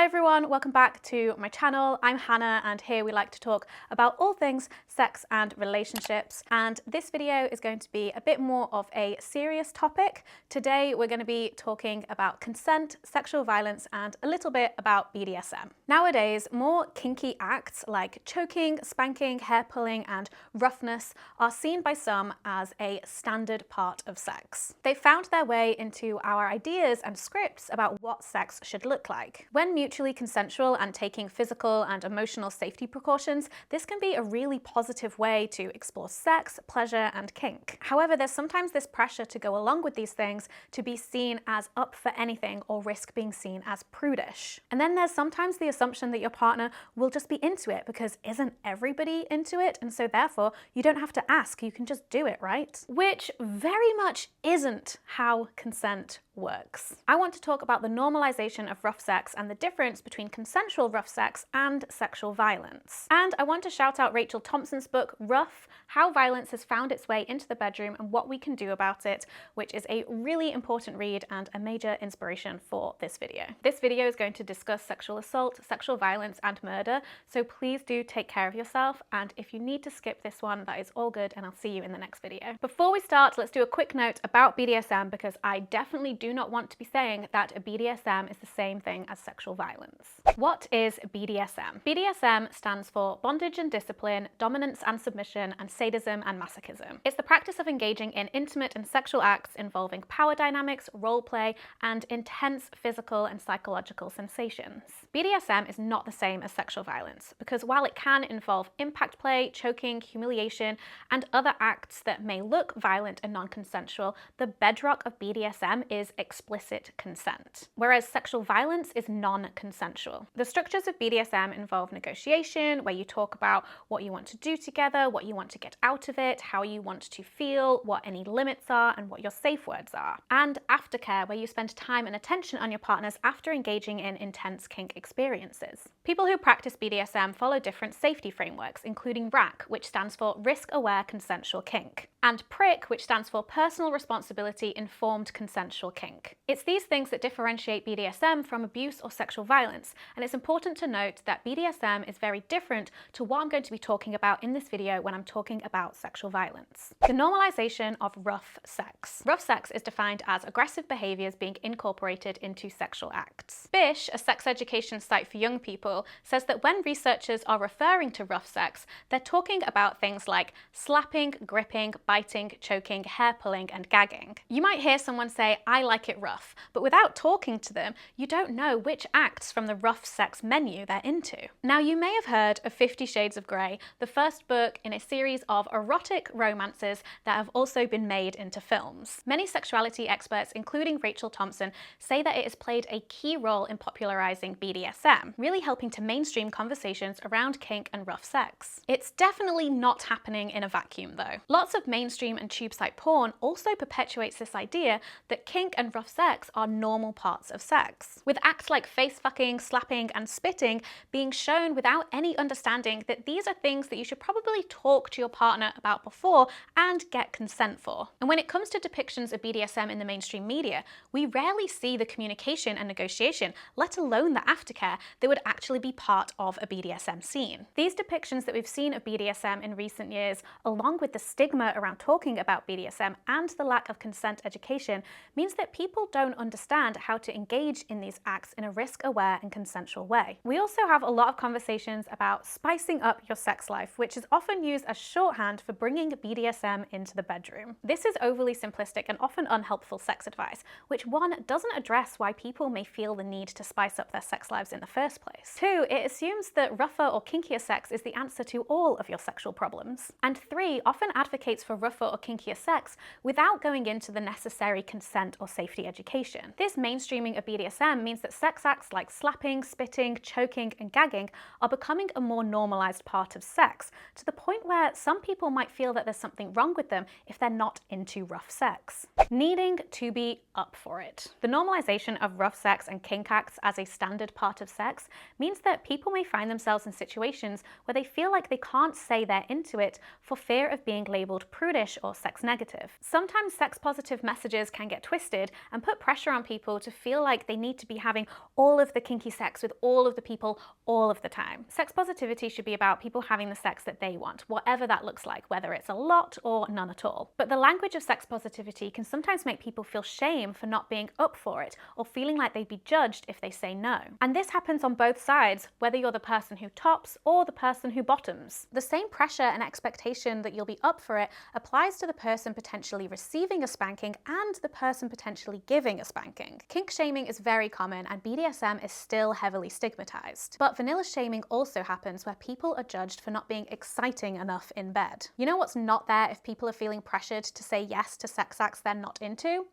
Hi everyone, welcome back to my channel. I'm Hannah and here we like to talk about all things sex and relationships, and this video is going to be a bit more of a serious topic. Today we're going to be talking about consent, sexual violence and a little bit about BDSM. Nowadays, more kinky acts like choking, spanking, hair pulling and roughness are seen by some as a standard part of sex. They found their way into our ideas and scripts about what sex should look like. When mutually consensual and taking physical and emotional safety precautions, this can be a really positive way to explore sex, pleasure, and kink. However, there's sometimes this pressure to go along with these things to be seen as up for anything or risk being seen as prudish. And then there's sometimes the assumption that your partner will just be into it because isn't everybody into it? And so therefore, you don't have to ask, you can just do it, right? Which very much isn't how consent works. I want to talk about the normalization of rough sex and the difference between consensual rough sex and sexual violence. And I want to shout out Rachel Thompson's book, Rough: How Violence Has Found Its Way into the Bedroom and What We Can Do About It, which is a really important read and a major inspiration for this video. This video is going to discuss sexual assault, sexual violence, and murder, so please do take care of yourself, and if you need to skip this one, that is all good, and I'll see you in the next video. Before we start, let's do a quick note about BDSM, because I definitely do not want to be saying that a BDSM is the same thing as sexual violence. What is BDSM? BDSM stands for bondage and discipline, dominance and submission, and sadism and masochism. It's the practice of engaging in intimate and sexual acts involving power dynamics, role play, and intense physical and psychological sensations. BDSM is not the same as sexual violence, because while it can involve impact play, choking, humiliation, and other acts that may look violent and non-consensual, the bedrock of BDSM is explicit consent, whereas sexual violence is non-consensual. The structures of BDSM involve negotiation, where you talk about what you want to do together, what you want to get out of it, how you want to feel, what any limits are, and what your safe words are. And aftercare, where you spend time and attention on your partners after engaging in intense kink experiences. People who practice BDSM follow different safety frameworks, including RAC, which stands for Risk-Aware Consensual Kink, and PRIC, which stands for Personal Responsibility Informed Consensual Kink. It's these things that differentiate BDSM from abuse or sexual violence, and it's important to note that BDSM is very different to what I'm going to be talking about in this video when I'm talking about sexual violence. The normalization of rough sex. Rough sex is defined as aggressive behaviors being incorporated into sexual acts. Bish, a sex education site for young people, says that when researchers are referring to rough sex, they're talking about things like slapping, gripping, biting, choking, hair pulling, and gagging. You might hear someone say, "I like it rough," but without talking to them, you don't know which acts from the rough sex menu they're into. Now, you may have heard of 50 Shades of Grey, the first book in a series of erotic romances that have also been made into films. Many sexuality experts, including Rachel Thompson, say that it has played a key role in popularizing BDSM, really helping to mainstream conversations around kink and rough sex. It's definitely not happening in a vacuum, though. Lots of mainstream and tube site porn also perpetuates this idea that kink and rough sex are normal parts of sex, with acts like face fucking, slapping, and spitting being shown without any understanding that these are things that you should probably talk to your partner about before and get consent for. And when it comes to depictions of BDSM in the mainstream media, we rarely see the communication and negotiation, let alone the aftercare, that would actually be part of a BDSM scene. These depictions that we've seen of BDSM in recent years, along with the stigma around talking about BDSM and the lack of consent education, means that people don't understand how to engage in these acts in a risk-aware and consensual way. We also have a lot of conversations about spicing up your sex life, which is often used as shorthand for bringing BDSM into the bedroom. This is overly simplistic and often unhelpful sex advice, which one, doesn't address why people may feel the need to spice up their sex lives in the first place. Two, it assumes that rougher or kinkier sex is the answer to all of your sexual problems. And three, often advocates for rougher or kinkier sex without going into the necessary consent or safety education. This mainstreaming of BDSM means that sex acts like slapping, spitting, choking, and gagging are becoming a more normalized part of sex, to the point where some people might feel that there's something wrong with them if they're not into rough sex. Needing to be up for it. The normalization of rough sex and kink acts as a standard part of sex means that people may find themselves in situations where they feel like they can't say they're into it for fear of being labeled prudish or sex negative. Sometimes sex positive messages can get twisted negotiated and put pressure on people to feel like they need to be having all of the kinky sex with all of the people all of the time. Sex positivity should be about people having the sex that they want, whatever that looks like, whether it's a lot or none at all. But the language of sex positivity can sometimes make people feel shame for not being up for it or feeling like they'd be judged if they say no. And this happens on both sides, whether you're the person who tops or the person who bottoms. The same pressure and expectation that you'll be up for it applies to the person potentially receiving a spanking and the person potentially giving a spanking. Kink shaming is very common and BDSM is still heavily stigmatized. But vanilla shaming also happens where people are judged for not being exciting enough in bed. You know what's not there if people are feeling pressured to say yes to sex acts they're not into?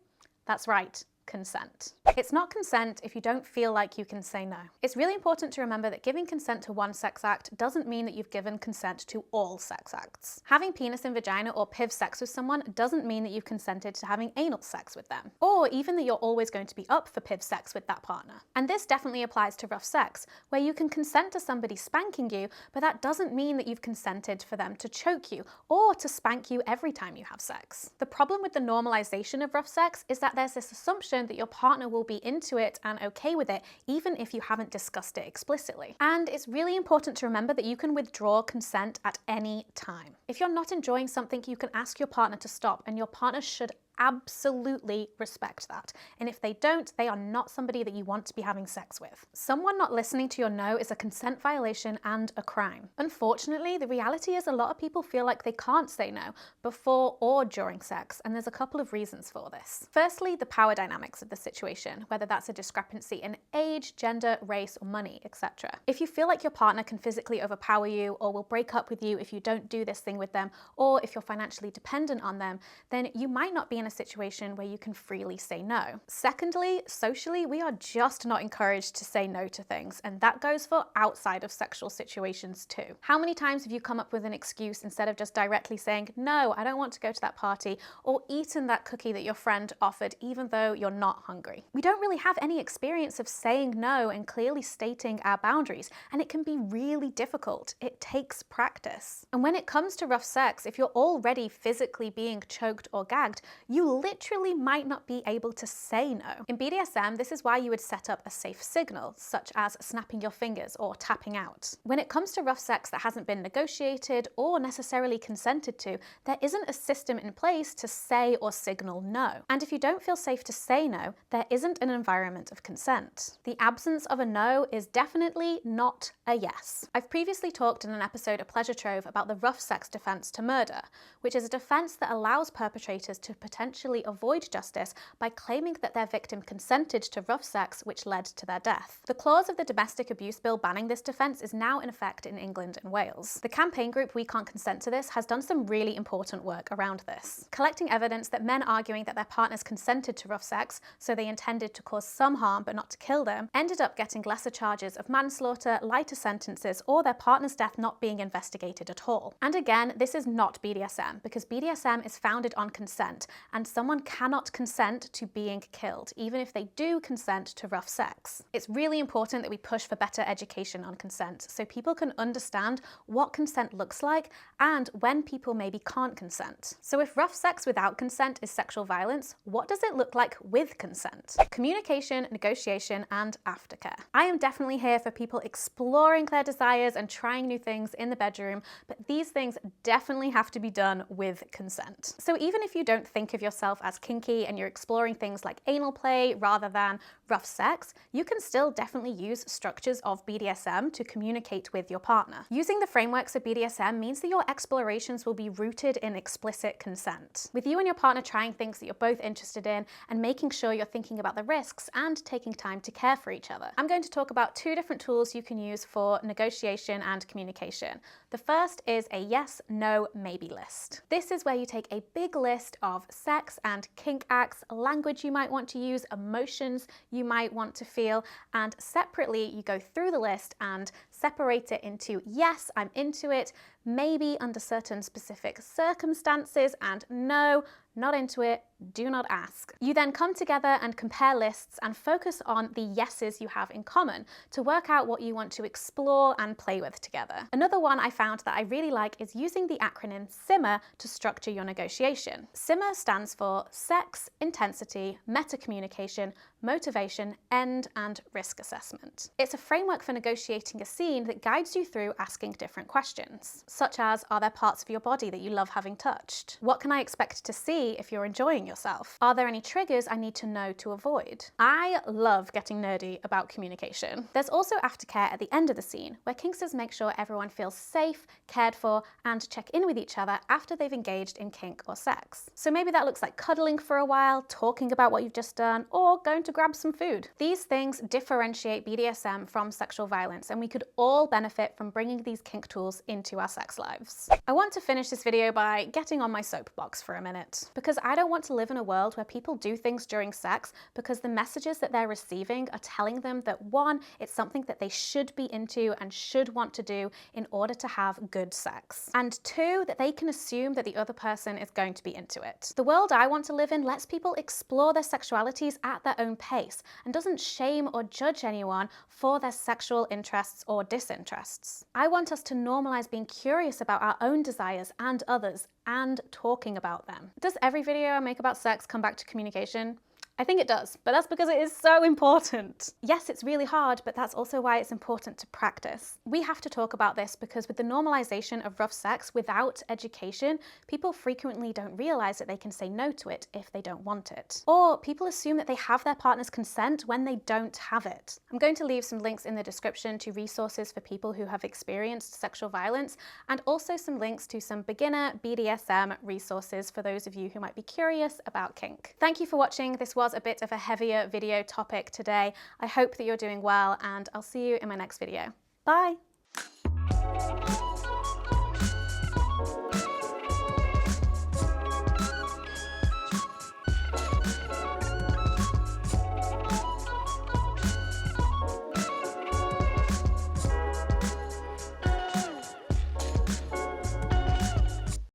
That's right. Consent. It's not consent if you don't feel like you can say no. It's really important to remember that giving consent to one sex act doesn't mean that you've given consent to all sex acts. Having penis in vagina or PIV sex with someone doesn't mean that you've consented to having anal sex with them, or even that you're always going to be up for PIV sex with that partner. And this definitely applies to rough sex, where you can consent to somebody spanking you, but that doesn't mean that you've consented for them to choke you or to spank you every time you have sex. The problem with the normalization of rough sex is that there's this assumption that your partner will be into it and okay with it, even if you haven't discussed it explicitly. And it's really important to remember that you can withdraw consent at any time. If you're not enjoying something, you can ask your partner to stop, and your partner should absolutely respect that. And if they don't, they are not somebody that you want to be having sex with. Someone not listening to your no is a consent violation and a crime. Unfortunately, the reality is a lot of people feel like they can't say no before or during sex, and there's a couple of reasons for this. Firstly, the power dynamics of the situation, whether that's a discrepancy in age, gender, race, or money, etc. If you feel like your partner can physically overpower you or will break up with you if you don't do this thing with them, or if you're financially dependent on them, then you might not be in a situation where you can freely say no. Secondly, socially, we are just not encouraged to say no to things, and that goes for outside of sexual situations too. How many times have you come up with an excuse instead of just directly saying, no, I don't want to go to that party, or eaten that cookie that your friend offered even though you're not hungry? We don't really have any experience of saying no and clearly stating our boundaries, and it can be really difficult. It takes practice. And when it comes to rough sex, if you're already physically being choked or gagged, you literally might not be able to say no. In BDSM, this is why you would set up a safe signal, such as snapping your fingers or tapping out. When it comes to rough sex that hasn't been negotiated or necessarily consented to, there isn't a system in place to say or signal no. And if you don't feel safe to say no, there isn't an environment of consent. The absence of a no is definitely not a yes. I've previously talked in an episode of Pleasure Trove about the rough sex defense to murder, which is a defense that allows perpetrators to potentially avoid justice by claiming that their victim consented to rough sex which led to their death. The clause of the Domestic Abuse Bill banning this defence is now in effect in England and Wales. The campaign group We Can't Consent to This has done some really important work around this, collecting evidence that men arguing that their partners consented to rough sex, so they intended to cause some harm but not to kill them, ended up getting lesser charges of manslaughter, lighter sentences, or their partner's death not being investigated at all. And again, this is not BDSM, because BDSM is founded on consent, and someone cannot consent to being killed, even if they do consent to rough sex. It's really important that we push for better education on consent so people can understand what consent looks like and when people maybe can't consent. So if rough sex without consent is sexual violence, what does it look like with consent? Communication, negotiation, and aftercare. I am definitely here for people exploring their desires and trying new things in the bedroom, but these things definitely have to be done with consent. So even if you don't think of yourself as kinky and you're exploring things like anal play rather than rough sex, you can still definitely use structures of BDSM to communicate with your partner. Using the frameworks of BDSM means that your explorations will be rooted in explicit consent, with you and your partner trying things that you're both interested in and making sure you're thinking about the risks and taking time to care for each other. I'm going to talk about two different tools you can use for negotiation and communication. The first is a yes, no, maybe list. This is where you take a big list of sex and kink acts, language you might want to use, emotions you might want to feel, and separately you go through the list and separate it into yes, I'm into it, maybe under certain specific circumstances, and no, not into it, do not ask. You then come together and compare lists and focus on the yeses you have in common to work out what you want to explore and play with together. Another one I found that I really like is using the acronym SIMMER to structure your negotiation. SIMMER stands for Sex, Intensity, Meta-Communication, Motivation, End, and Risk Assessment. It's a framework for negotiating a scene that guides you through asking different questions, such as, are there parts of your body that you love having touched? What can I expect to see if you're enjoying yourself? Are there any triggers I need to know to avoid? I love getting nerdy about communication. There's also aftercare at the end of the scene, where kinksters make sure everyone feels safe, cared for, and check in with each other after they've engaged in kink or sex. So maybe that looks like cuddling for a while, talking about what you've just done, or going to grab some food. These things differentiate BDSM from sexual violence, and we could all benefit from bringing these kink tools into our sex lives. I want to finish this video by getting on my soapbox for a minute, because I don't want to live in a world where people do things during sex because the messages that they're receiving are telling them that, one, it's something that they should be into and should want to do in order to have good sex, and two, that they can assume that the other person is going to be into it. The world I want to live in lets people explore their sexualities at their own pace and doesn't shame or judge anyone for their sexual interests or disinterests. I want us to normalize being curious about our own desires and others and talking about them. Does every video I make about sex come back to communication? I think it does, but that's because it is so important. Yes, it's really hard, but that's also why it's important to practice. We have to talk about this because with the normalization of rough sex without education, people frequently don't realize that they can say no to it if they don't want it. Or people assume that they have their partner's consent when they don't have it. I'm going to leave some links in the description to resources for people who have experienced sexual violence, and also some links to some beginner BDSM resources for those of you who might be curious about kink. Thank you for watching. This was a bit of a heavier video topic today. I hope that you're doing well, and I'll see you in my next video. Bye!